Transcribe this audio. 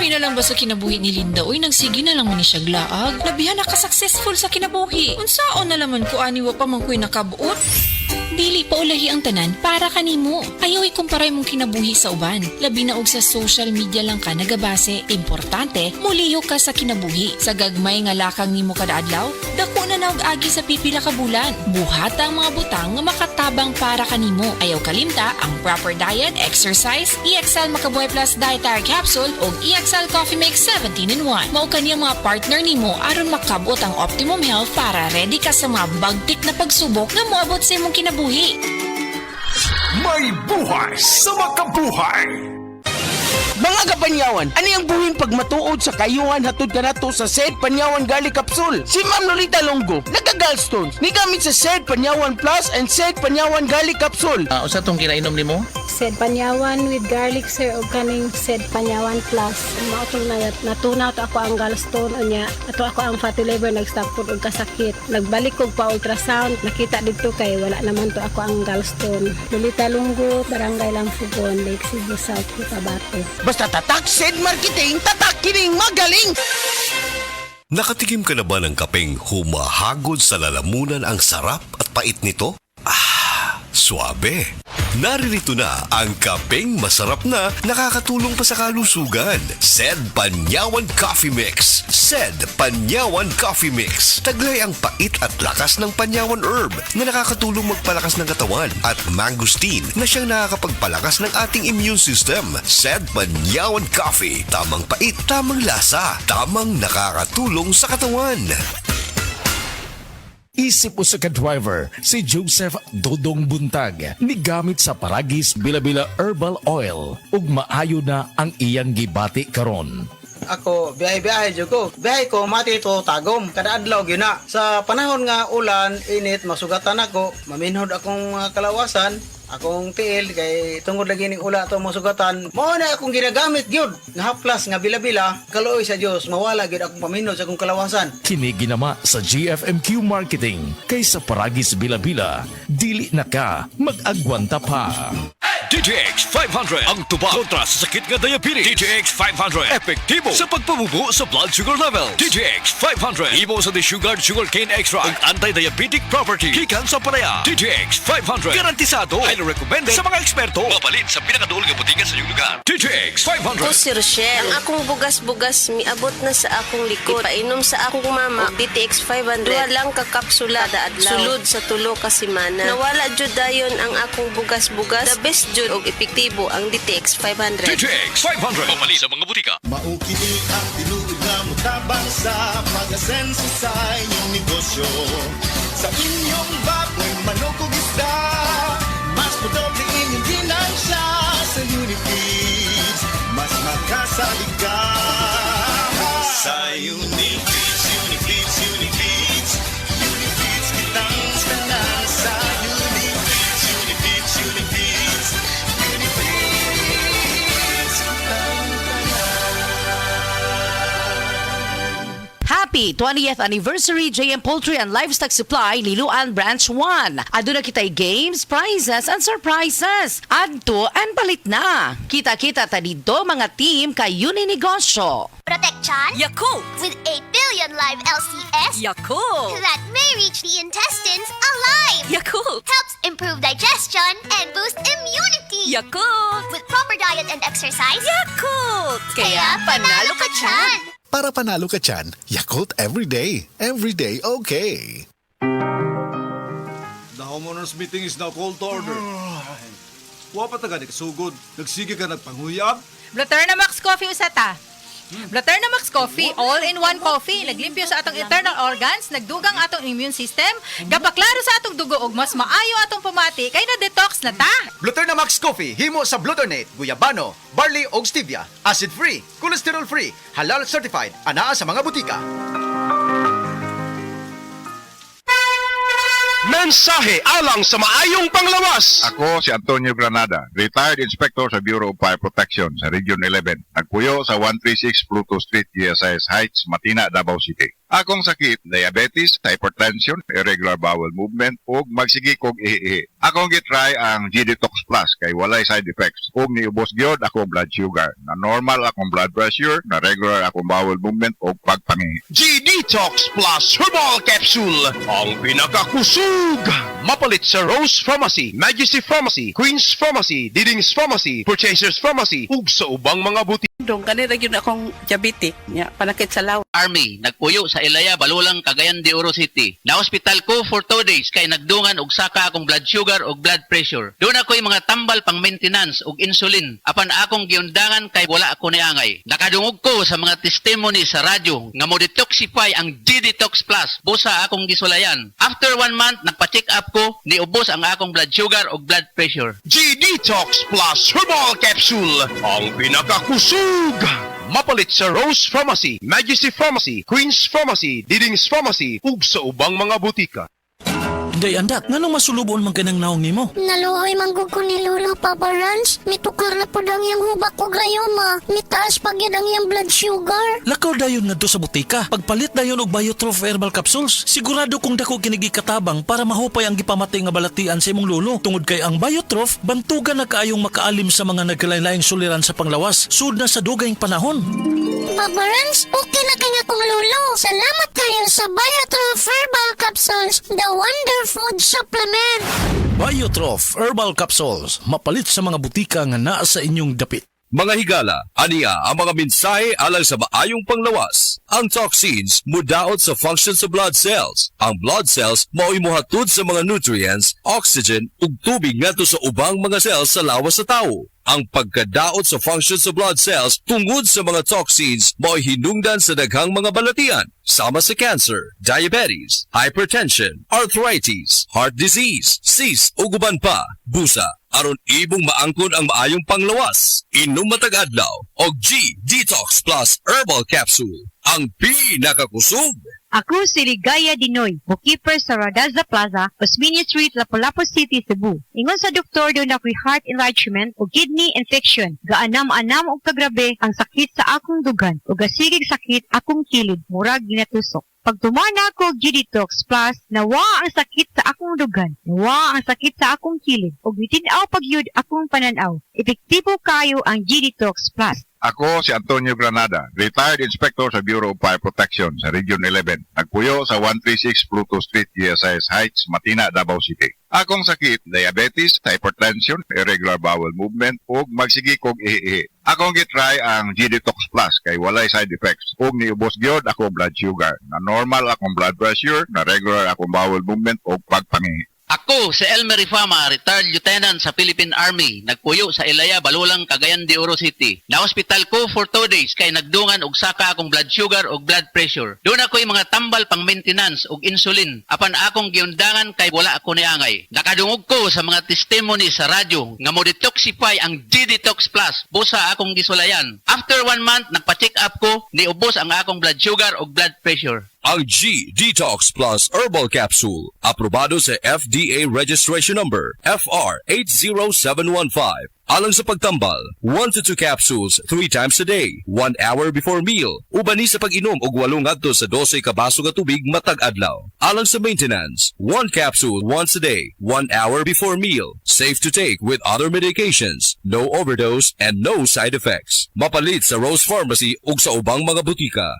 Labi na lang ba sa kinabuhi ni Linda? Uy, nagsige na lang man ni siya glaag. Labihan na ka-successful sa kinabuhi. Unsaon na laman ko aniwa pa man ko'y nakabuot? Dili pa ulahi ang tanan para kanimo. Ayaw ikumparay mong kinabuhi sa uban. Labi na og sa social media lang ka nagabase. Importante, muliyo ka sa kinabuhi. Sa gagmay nga lakang nimo kada adlaw, dako na naog agi sa pipila ka bulan. Buhata ang mga butang nga makatabang para kanimo. Ayaw kalimta ang proper diet, exercise, EXL Makabuhay Plus Dietary Capsule o EXL Coffee Mix 17-in-1. Mao kaniyang mga partner nimo aron makabot ang optimum health para ready ka sa mga bagtik na pagsubok nga moabot sa imong kinabuhi. May buhay sa makabuhay! Mga kapanyawan, ano yung buhin pag matuod sa kayuhan hatod ka nato sa Sed Panyawan Garlic Capsule? Si Ma'am Lolita Longo, nagka-gallstones, ni gamit sa Sed Panyawan Plus and Sed Panyawan Garlic Capsule. Usa tong kinainom nimo? Sed Panyawan with garlic sir o kaning Sed Panyawan Plus. Mao tong natunaw to ako ang gallstone unya. Ato ako ang fatty liver nag-stop pud og kasakit. Nagbalik kog pa ultrasound, nakita dito kay wala naman to ako ang gallstone. Lolita Longo, Barangay Lamfugon, Lake Cebu South, Cotabato. Basta tatak Sed Marketing, tatak kining magaling! Nakatikim ka na ba ng kapeng humahagod sa lalamunan ang sarap at pait nito? Suabe! Naririto na ang kapeng masarap na nakakatulong pa sa kalusugan. Sed Panyawan Coffee Mix. Sed Panyawan Coffee Mix. Taglay ang pait at lakas ng Panyawan Herb na nakakatulong magpalakas ng katawan at mangosteen na siyang nakakapagpalakas ng ating immune system. Sed Panyawan Coffee. Tamang pait, tamang lasa, tamang nakakatulong sa katawan. Isip sa ka-driver, si Joseph Dodong Buntag, ni gamit sa Paragis Bila-Bila Herbal Oil, ug maayo na ang iyang gibati karon. Ako, biyahe-biyahe dyan ko. Biyahe ko, mati ito tagom. Kada adlaw gina. Sa panahon nga ulan, init, masugatan ako. Maminhod akong kalawasan. Akong tiil, kay tungod lagi ning ula ito masugatan. Mao na akong ginagamit gyud nga haplas nga bila-bila. Kaluoy sa Dios, mawala gyud akong paminhod sa akong kalawasan. Kini ginama sa GFMQ Marketing, kay sa Paragis Bila-Bila, dili na ka mag-agwanta pa. DTX 500 ang tuba kontra sa sakit nga diabetes. DTX 500 epektibo sa pagpabubo sa blood sugar level. DTX 500 imo sa desugared sugarcane extract ug anti-diabetic property gikan sa palaya. DTX 500 garantisado ay recommended sa mga eksperto. Mabalin sa pinakaduol nga butika sa iyong lugar. DTX 500. Ako si Rochelle. Ang akong bugas-bugas miabot na sa akong likod. Painom sa akong mama og DTX 500. Duha lang ka kapsula kada adlaw. Sulod sa tulo ka semana. Nawala jud dayon ang akong bugas-bugas. The best jud og epektibo ang DTX 500. DTX 500 mabalin sa mga butika. Maukini ang tinuod na mutabang sa pag-asenso sa inyong negosyo. Sa inyong baboy, manok o isda, mas pudoble inyong ginansya sa Unifeeds. Mas makasalig ka sa Unifeeds, Unifeeds, Unifeeds. Unifeeds kitang kanan sa Unifeeds, Unifeeds, Unifeeds. Unifeeds kitang Happy 20th Anniversary JM Poultry and Livestock Supply Liloan Branch 1. Aduna kitay games, prizes, and surprises. Adto and palit na. Kita-kita ta dito mga team kay Uninegosyo. Protection Yakult! with 8 billion live LCS Yakult! that may reach the intestines alive. Yakult! Helps improve digestion and boost immunity. Yakult! With proper diet and exercise, Yakult! kaya panalo ka dyan. Para panalo ka dyan, Yakult everyday. Everyday okay. The homeowners meeting is now called to order. Wapat na gani kasugod. Nagsige ka nagpanghuyab. Bluterna Max Coffee usata. Bluterna Max Coffee, all-in-one coffee. Naglimpyo sa atong internal organs, nagdugang atong immune system, gapaklaro sa atong dugo ug mas maayo atong pumati kay na-detox na ta. Bluterna Max Coffee, himo sa Bluternate, guyabano, barley ug stevia, acid-free, cholesterol-free, halal certified, anaa sa mga butika. Mensahe alang sa maayong panglawas. Ako si Antonio Granada, retired inspector sa Bureau of Fire Protection sa Region 11. Nagpuyo sa 136 Pluto Street, GSIS Heights, Matina, Davao City. Akong sakit, diabetes, hypertension, irregular bowel movement, ug magsigi kog ihi. Akong gitry ang G-Detox Plus kay walay side effects. Ug niubos gyud akong blood sugar. Na normal akong blood pressure, na regular akong bowel movement ug pagpangihi. G-Detox Plus Herbal Capsule, ang pinakakusog. Mapalit sa Rose Pharmacy, Majesty Pharmacy, Queen's Pharmacy, Diding's Pharmacy, Purchasers Pharmacy, ug sa ubang mga buti. Dong, kanina yun akong diabetic. Ya, panakit sa law. Army, nagpuyo sa Ilaya, Balulang, Cagayan de Oro City. Na-hospital ko for 2 days kay nagdungan og saka akong blood sugar og blood pressure. Doon ako'y mga tambal pang maintenance og insulin. Apan akong giundangan kay wala ako niangay. Nakadungog ko sa mga testimony sa radyo nga mo detoxify ang G-Detox Plus. Busa akong gisulayan. After 1 month, nagpa-check up ko, niubos ang akong blood sugar og blood pressure. G-Detox Plus Herbal Capsule, ang pinakakusog. Mapalit sa Rose Pharmacy, Majesty Pharmacy, Queen's Pharmacy, Diding's Pharmacy, ug sa ubang mga butika. Day andat, nganong masulubon man kanang naong nimo? Naluoy manggug ko ni Lolo Papa Rans. Mitukar na po ang iyang hubak o grayoma. Mitaas pag yan ang iyang blood sugar. Lakaw dayon nga do sa butika. Pagpalit dayon og Biotrof Herbal Capsules, sigurado kung dako kinigi katabang para mahupay ang gipamatay nga balatian sa imong lolo. Tungod kay ang Biotrof, bantugan na kaayong makaalim sa mga nagkalain-laing suliran sa panglawas, sud na sa dugayng panahon. Papa Rans, okay na kanya kong lolo. Salamat kayo sa Biotrof Herbal Capsules, the wonder food supplement. Biotrof Herbal Capsules, mapalit sa mga butika nga naa sa inyong dapit. Mga higala, aniya ang mga mensahe alang sa maayong panglawas. Ang toxins mudaot sa function sa blood cells. Ang blood cells mao'y mohatod sa mga nutrients, oxygen ug tubig ngadto sa ubang mga cells sa lawas sa tao. Ang pagkadaot sa function sa blood cells tungod sa mga toxins mao'y hinungdan sa daghang mga balatian, sama sa cancer, diabetes, hypertension, arthritis, heart disease, cyst ug uban pa. Busa, aron ibong maangkon ang maayong panglawas. Inom matag adlaw og G-Detox Plus Herbal Capsule, ang pinakakusog. Ako si Ligaya Dinoy, bookkeeper sa Radaza Plaza, Osmeña Street, Lapu-Lapu City, Cebu. Ingon sa doktor doon ako'y heart enlargement o kidney infection. Gaanam-anam og kagrabe ang sakit sa akong dugan o gasigig sakit akong kilid, murag ginatusok. Pag tumana ko G-Detox Plus, nawa ang sakit sa akong dugan, nawa ang sakit sa akong kilid, o bitinaw pagyud akong pananaw. Epektibo kayo ang G-Detox Plus. Ako si Antonio Granada, retired inspector sa Bureau of Fire Protection sa Region 11. Nagpuyo sa 136 Pluto Street, GSIS Heights, Matina, Davao City. Akong sakit, diabetes, hypertension, irregular bowel movement, ug magsigi kog ihi. Akong gitry ang G-Detox Plus kay walay side effects. Ug niubos gyud akong blood sugar. Na normal akong blood pressure, na regular akong bowel movement ug pagpangihi. Ako si Elmer Rifama, retired lieutenant sa Philippine Army. Nagpuyo sa Ilaya, Balulang, Cagayan de Oro City. Na-hospital ko for 2 days kay nagdungan og saka akong blood sugar og blood pressure. Doon ako'y mga tambal pang maintenance og insulin. Apan akong giundangan kay wala ako niangay. Nakadungog ko sa mga testimony sa radyo nga mo detoxify ang G-Detox Plus. Busa akong gisulayan. After 1 month, nagpa-check up ko, niubos ang akong blood sugar og blood pressure. Ang G-Detox Plus Herbal Capsule, aprobado sa FDA Registration Number FR80715. Alang sa pagtambal, 1 to 2 capsules 3 times a day, 1 hour before meal. Ubani sa pag-inom og 8 ngadto sa 12 ka baso nga tubig matag adlaw. Alang sa maintenance, 1 capsule once a day, 1 hour before meal. Safe to take with other medications, no overdose and no side effects. Mapalit sa Rose Pharmacy ug sa ubang mga butika.